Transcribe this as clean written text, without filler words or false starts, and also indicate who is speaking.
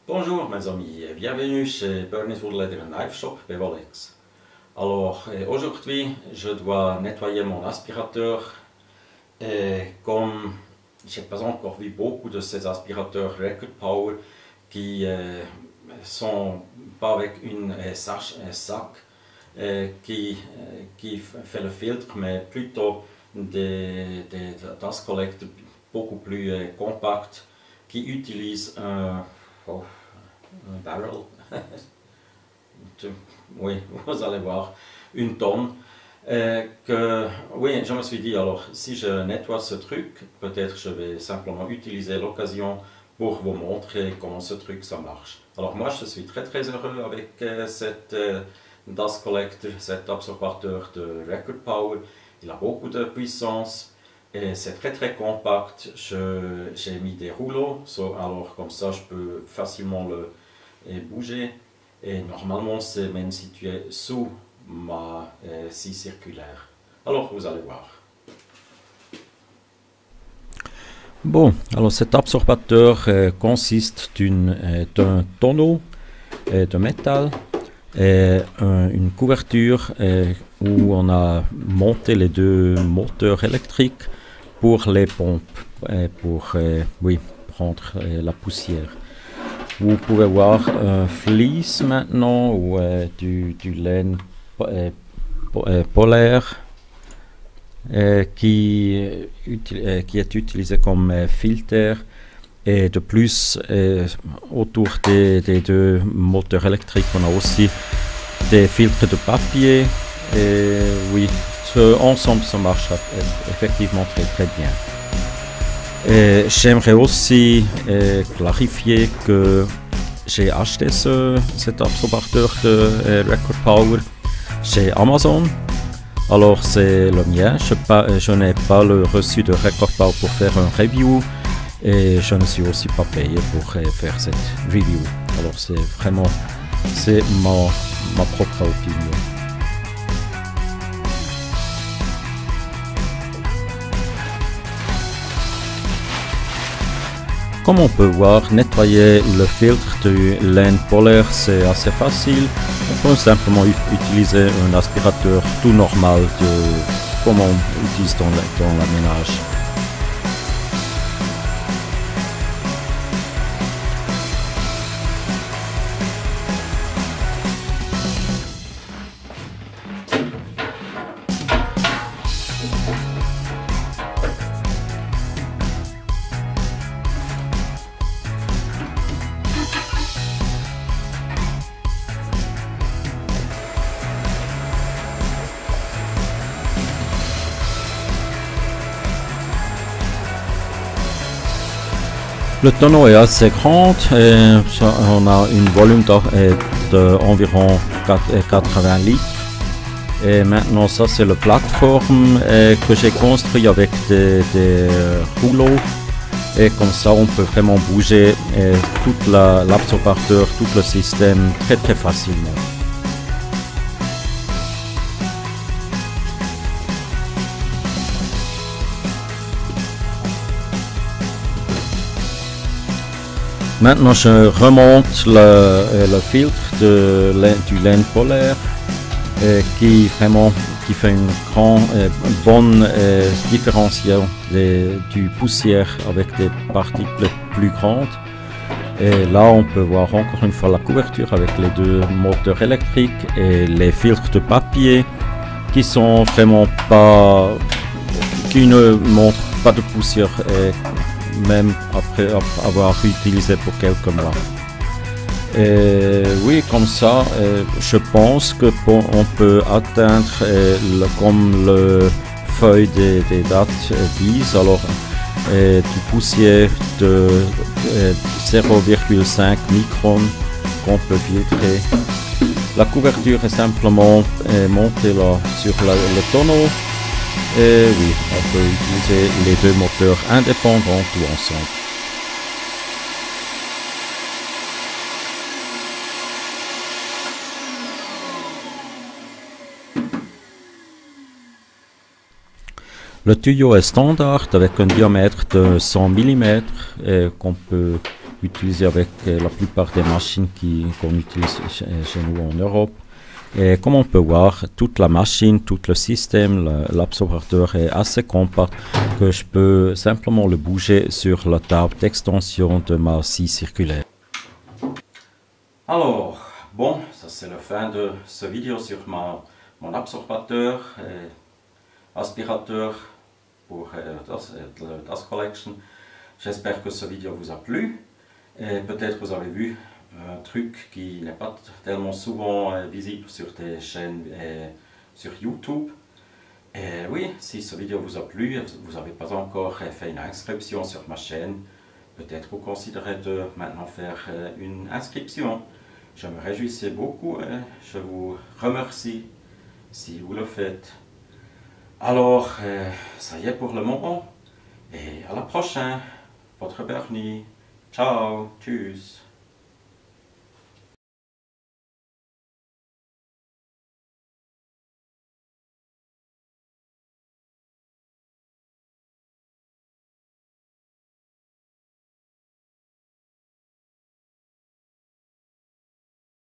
Speaker 1: Bonjour mes amis, et bienvenue chez Bernie's Wood Leather and Knife Shop Bevolex. Alors aujourd'hui je dois nettoyer mon aspirateur et comme je n'ai pas encore vu beaucoup de ces aspirateurs Record Power qui sont pas avec un sac qui fait le filtre mais plutôt des dust collectors beaucoup plus compacts qui utilisent un barrel, oui, vous allez voir, une tonne. Oui, je me suis dit, alors si je nettoie ce truc, peut-être je vais simplement utiliser l'occasion pour vous montrer comment ce truc ça marche. Alors moi je suis très heureux avec cette dust collector, cet absorbateur de Record Power. Il a beaucoup de puissance. Et c'est très compact, j'ai mis des rouleaux, alors comme ça je peux facilement le bouger. Et normalement c'est même situé sous ma scie circulaire. Alors vous allez voir.
Speaker 2: Bon, alors cet absorbateur consiste d'un tonneau de métal et une couverture où on a monté les deux moteurs électriques pour les pompes, pour prendre la poussière. Vous pouvez voir un fleece maintenant ou du laine polaire qui est utilisé comme filtre. Et de plus, autour des deux moteurs électriques, on a aussi des filtres de papier. Et oui, ensemble, ça marche effectivement très bien. J'aimerais aussi clarifier que j'ai acheté cet absorbateur de Record Power chez Amazon. Alors c'est le mien, je n'ai pas le reçu de Record Power pour faire un review et je ne suis aussi pas payé pour faire cette review. Alors c'est ma propre opinion. Comme on peut voir, nettoyer le filtre de laine polaire c'est assez facile. On peut simplement utiliser un aspirateur tout normal comme on utilise dans la ménage. Le tonneau est assez grand et on a un volume d'environ 80 litres. Et maintenant ça c'est la plateforme que j'ai construit avec des rouleaux. Et comme ça on peut vraiment bouger tout l'absorbateur, tout le système très facilement. Maintenant je remonte le filtre du laine polaire qui fait une bonne différenciation du poussière avec des particules plus grandes. Et là on peut voir encore une fois la couverture avec les deux moteurs électriques et les filtres de papier qui sont vraiment qui ne montrent pas de poussière. Même après avoir utilisé pour quelques mois. Et oui, comme ça, je pense que on peut atteindre, comme le feuille des dates disent, alors du poussière de 0,5 micron qu'on peut filtrer. La couverture est simplement montée là sur le tonneau. Et oui, on peut utiliser les deux moteurs indépendants tout ensemble. Le tuyau est standard avec un diamètre de 100 mm qu'on peut utilisé avec la plupart des machines qu'on utilise chez nous en Europe. Et comme on peut voir, toute la machine, tout le système, l'absorbateur est assez compact que je peux simplement le bouger sur la table d'extension de ma scie circulaire.
Speaker 1: Alors, bon, ça c'est la fin de ce vidéo sur mon absorbateur et aspirateur pour la Das Collection. J'espère que ce vidéo vous a plu et peut-être vous avez vu un truc qui n'est pas tellement souvent visible sur des chaînes sur YouTube. Et oui, si ce vidéo vous a plu et vous n'avez pas encore fait une inscription sur ma chaîne, peut-être vous considérez de maintenant faire une inscription. Je me réjouissais beaucoup et je vous remercie si vous le faites. Alors, ça y est pour le moment et à la prochaine. Votre Bernie. Ciao, tschüss.